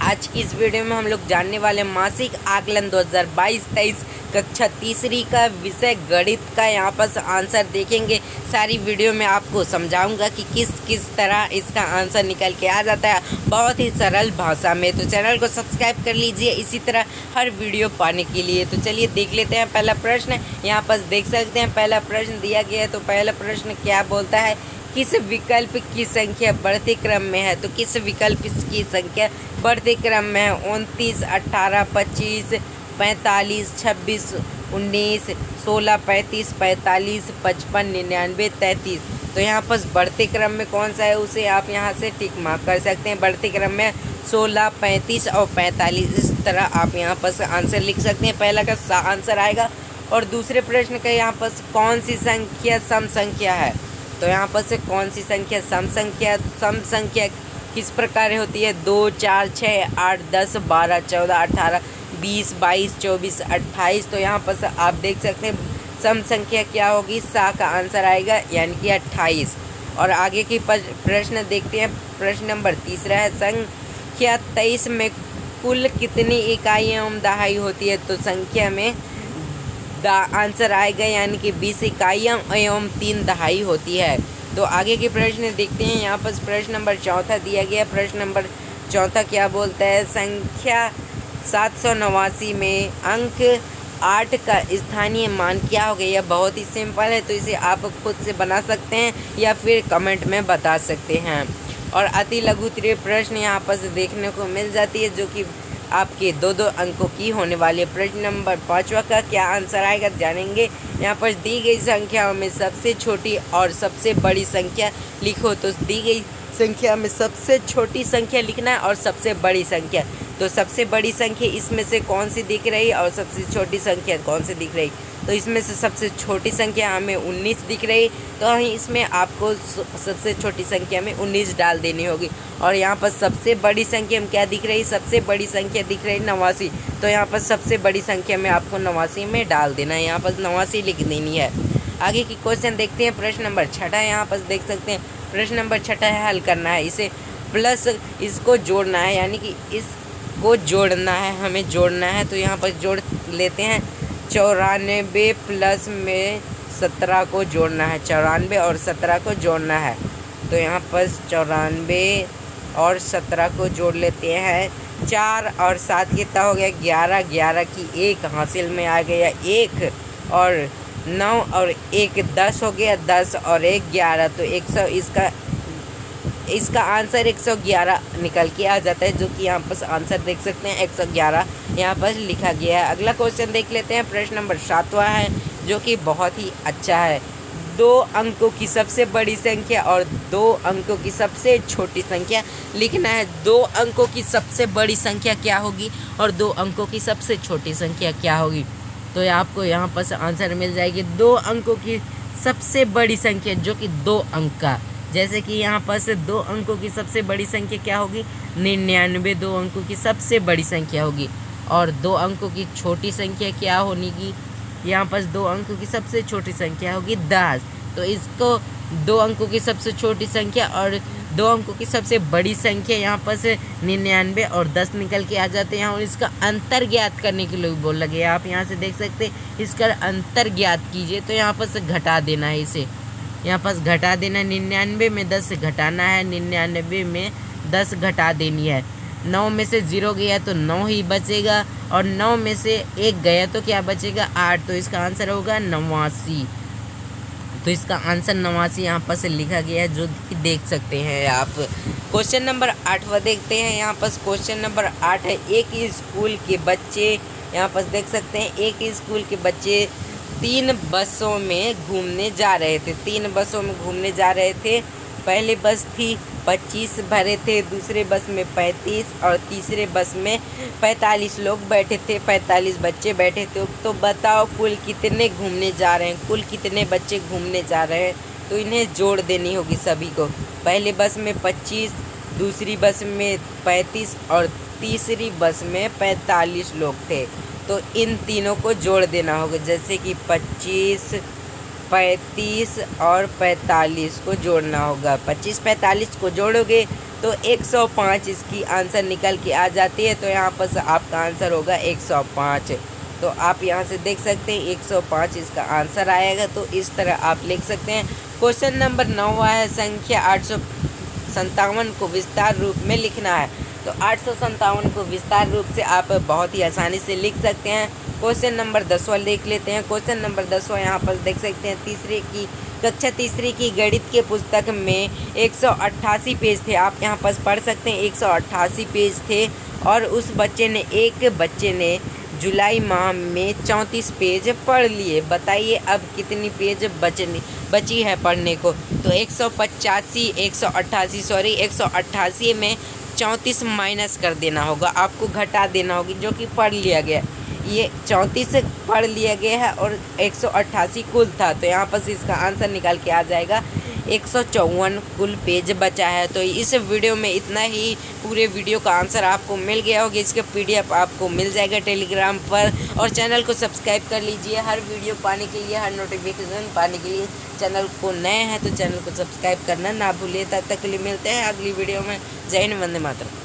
आज की इस वीडियो में हम लोग जानने वाले मासिक आकलन 2022-23 कक्षा तीसरी का विषय गणित का यहाँ पर आंसर देखेंगे। सारी वीडियो में आपको समझाऊंगा कि किस तरह इसका आंसर निकल के आ जाता है बहुत ही सरल भाषा में। तो चैनल को सब्सक्राइब कर लीजिए इसी तरह हर वीडियो पाने के लिए। तो चलिए देख लेते हैं पहला प्रश्न। यहाँ पर देख सकते हैं पहला प्रश्न दिया गया है। तो पहला प्रश्न क्या बोलता है, किस विकल्प की संख्या बढ़ते क्रम में है। तो किस विकल्प की संख्या बढ़ते क्रम में है। 29, 18, 25, 45, 26, 19, 16, 35, 45, 55, 99, 33। तो यहाँ पर बढ़ते क्रम में कौन सा है उसे आप यहाँ से टिक मार्क कर सकते हैं। बढ़ते क्रम में 16, 35 और 45। इस तरह आप यहाँ पर आंसर लिख सकते हैं। पहला का आंसर आएगा। और दूसरे प्रश्न का यहाँ पर कौन सी संख्या सम संख्या है। तो यहाँ पर से कौन सी संख्या सम संख्या किस प्रकार होती है। 2, 4, 6, 8, 10, 12, 14, 18, 20, 22, 24, 28। तो यहाँ पर आप देख सकते हैं सम संख्या क्या होगी, सा का आंसर आएगा यानी कि 28। और आगे की प्रश्न देखते हैं। प्रश्न नंबर तीसरा है, संख्या 23 में कुल कितनी इकाई एवं दहाई होती है। तो संख्या में आंसर आएगा यानी कि 20 इकाइयाँ एवं 3 दहाई होती है। तो आगे के प्रश्न देखते हैं। यहाँ पर प्रश्न नंबर चौथा दिया गया। प्रश्न नंबर चौथा क्या बोलता है, संख्या 789 में अंक 8 का स्थानीय मान क्या हो गया। यह बहुत ही सिंपल है, तो इसे आप खुद से बना सकते हैं या फिर कमेंट में बता सकते हैं। और अति लघुत्तरीय प्रश्न यहाँ पर देखने को मिल जाती है जो कि आपके 2-2 अंकों की होने वाली है। प्रश्न नंबर 5वां का क्या आंसर आएगा जानेंगे। यहाँ पर दी गई संख्याओं में सबसे छोटी और सबसे बड़ी संख्या लिखो। तो दी गई संख्या में सबसे छोटी संख्या लिखना है और सबसे बड़ी संख्या। तो सबसे बड़ी संख्या इसमें से कौन सी दिख रही और सबसे छोटी संख्या कौन सी दिख रही। तो इसमें से सबसे छोटी संख्या हमें 19 दिख रही, तो इसमें आपको सबसे छोटी संख्या में 19 डाल देनी होगी। और यहाँ पर सबसे बड़ी संख्या में क्या दिख रही, सबसे बड़ी संख्या दिख रही 89। तो यहाँ पर सबसे बड़ी संख्या में आपको 89 में डाल देना है, यहाँ पर 89 लिख देनी है। आगे की क्वेश्चन देखते हैं। प्रश्न नंबर 6 यहाँ पर देख सकते हैं। प्रश्न नंबर 6 है, हल करना है इसे प्लस इसको जोड़ना है, यानी कि इसको जोड़ना है, हमें जोड़ना है। तो यहाँ पर जोड़ लेते हैं। 94 प्लस में 17 को जोड़ना है, 94 और 17 को जोड़ना है। तो यहाँ पर 94 और 17 को जोड़ लेते हैं। 4 और 7 कितना हो गया, 11, 11 की 1 हासिल में आ गया 1, और 9 और 1 10 हो गया, 10 और 1 11। तो 100 इसका आंसर 111 निकल के आ जाता है, जो कि यहाँ पर आंसर देख सकते हैं 111 यहाँ पर लिखा गया है। अगला क्वेश्चन देख लेते हैं। प्रश्न नंबर 7वां है जो कि बहुत ही अच्छा है। 2 अंकों की सबसे बड़ी संख्या और 2 अंकों की सबसे छोटी संख्या लिखना है। 2 अंकों की सबसे बड़ी संख्या क्या होगी और 2 अंकों की सबसे छोटी संख्या क्या होगी। तो आपको यहाँ पर आंसर मिल जाएगी 2 अंकों की सबसे बड़ी संख्या जो कि 2 अंक का, जैसे कि यहाँ पर से 2 अंकों की सबसे बड़ी संख्या क्या होगी, 99 2 अंकों की सबसे बड़ी संख्या होगी। और 2 अंकों की छोटी संख्या क्या होगी, यहाँ पर 2 अंकों की सबसे छोटी संख्या होगी 10। तो इसको 2 अंकों की सबसे छोटी संख्या और 2 अंकों की सबसे बड़ी संख्या यहाँ पर से 99 और 10 निकल के आ जाते हैं। और इसका अंतर ज्ञात करने के लिए बोल लगे, आप यहाँ से देख सकते हैं इसका अंतर ज्ञात कीजिए। तो यहाँ पर से घटा देना है, इसे यहाँ पर घटा देना। 99 में 10 घटाना है, 99 में 10 घटा देनी है। 9 में से 0 गया तो 9 ही बचेगा, और 9 में से 1 गया तो क्या बचेगा, 8। तो इसका आंसर होगा 89। तो इसका आंसर 89 यहाँ पर से लिखा गया है, जो कि देख सकते हैं आप। क्वेश्चन नंबर 8वां देखते हैं। यहाँ पर क्वेश्चन नंबर 8 है, एक स्कूल के बच्चे, यहाँ पर देख सकते हैं एक स्कूल के बच्चे 3 बसों में घूमने जा रहे थे। 3 बसों में घूमने जा रहे थे। पहली बस थी 25 भरे थे, दूसरे बस में 35 और तीसरे बस में 45 लोग बैठे थे, 45 बच्चे बैठे थे। तो बताओ कुल कितने घूमने जा रहे हैं, कुल कितने बच्चे घूमने जा रहे हैं। तो इन्हें जोड़ देनी होगी सभी को। पहली बस में 25, दूसरी बस में 35 और तीसरी बस में 45 लोग थे। तो इन तीनों को जोड़ देना होगा, जैसे कि 25, 35 और 45 को जोड़ना होगा। 25 45 को जोड़ोगे तो 105 इसकी आंसर निकल के आ जाती है। तो यहाँ पर आपका आंसर होगा 105। तो आप यहाँ से देख सकते हैं 105 इसका आंसर आएगा। तो इस तरह आप लिख सकते हैं। क्वेश्चन नंबर 9 है, संख्या 857 को विस्तार रूप में लिखना है। तो 857 को विस्तार रूप से आप बहुत ही आसानी से लिख सकते हैं। क्वेश्चन नंबर 10वां देख लेते हैं। क्वेश्चन नंबर 10वां यहाँ पर देख सकते हैं, कक्षा तीसरी की गणित के पुस्तक में 188 पेज थे। आप यहाँ पर पढ़ सकते हैं 188 पेज थे और उस एक बच्चे ने जुलाई माह में 34 पेज पढ़ लिए। बताइए अब कितनी पेज बची है पढ़ने को। तो 188 में 34 माइनस कर देना होगा, आपको घटा देना होगी, जो कि पढ़ लिया गया। ये 34 पढ़ लिया गया है और 188 कुल था। तो यहाँ पर इसका आंसर निकाल के आ जाएगा 154 कुल पेज बचा है। तो इस वीडियो में इतना ही। पूरे वीडियो का आंसर आपको मिल गया होगा। इसका PDF आपको मिल जाएगा टेलीग्राम पर। और चैनल को सब्सक्राइब कर लीजिए हर वीडियो पाने के लिए, हर नोटिफिकेशन पाने के लिए। चैनल को नए हैं तो चैनल को सब्सक्राइब करना ना भूलिए। तब तक के लिए मिलते हैं अगली वीडियो में। जय हिंद, वंदे मातरम।